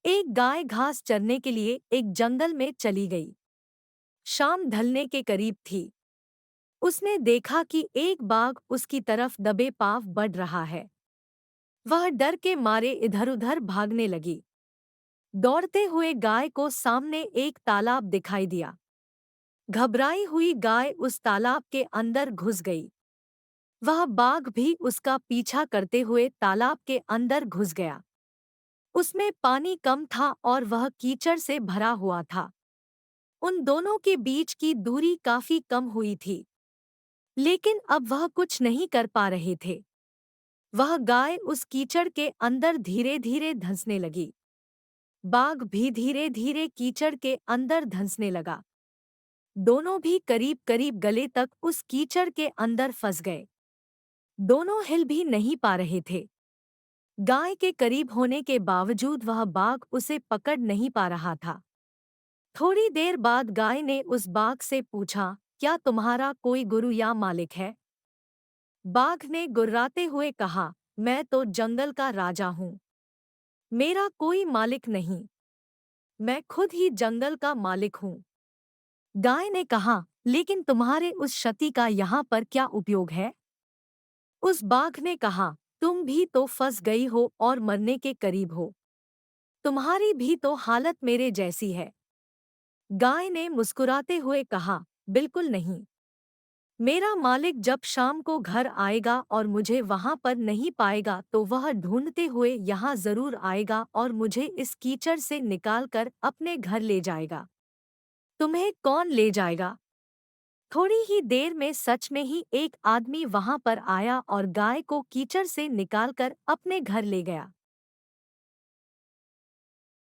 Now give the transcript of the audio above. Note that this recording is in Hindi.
एक गाय घास चरने के लिए एक जंगल में चली गई। शाम ढलने के करीब थी। उसने देखा कि एक बाघ उसकी तरफ दबे पांव बढ़ रहा है। वह डर के मारे इधर-उधर भागने लगी। दौड़ते हुए गाय को सामने एक तालाब दिखाई दिया। घबराई हुई गाय उस तालाब के अंदर घुस गई। वह बाघ भी उसका पीछा करते हुए तालाब के अंदर घुस गया। उसमें पानी कम था और वह कीचड़ से भरा हुआ था। उन दोनों के बीच की दूरी काफी कम हुई थी, लेकिन अब वह कुछ नहीं कर पा रहे थे। वह गाय उस कीचड़ के अंदर धीरे-धीरे धंसने लगी। बाघ भी धीरे-धीरे कीचड़ के अंदर धंसने लगा। दोनों भी करीब-करीब गले तक उस कीचड़ के अंदर फंस गए। दोनों हिल भी नहीं पा रहे थे। गाय के करीब होने के बावजूद वह बाघ उसे पकड़ नहीं पा रहा था। थोड़ी देर बाद गाय ने उस बाघ से पूछा, क्या तुम्हारा कोई गुरु या मालिक है? बाघ ने गुर्राते हुए कहा, मैं तो जंगल का राजा हूँ। मेरा कोई मालिक नहीं। मैं खुद ही जंगल का मालिक हूँ। गाय ने कहा, लेकिन तुम्हारे उस क्षति का यहाँ पर क्या उपयोग है? उस बाघ ने कहा, तुम भी तो फंस गई हो और मरने के करीब हो। तुम्हारी भी तो हालत मेरे जैसी है। गाय ने मुस्कुराते हुए कहा, बिल्कुल नहीं। मेरा मालिक जब शाम को घर आएगा और मुझे वहां पर नहीं पाएगा तो वह ढूंढते हुए यहाँ जरूर आएगा और मुझे इस कीचड़ से निकालकर अपने घर ले जाएगा। तुम्हें कौन ले जाएगा? थोड़ी ही देर में सच में ही एक आदमी वहां पर आया और गाय को कीचड़ से निकालकर अपने घर ले गया।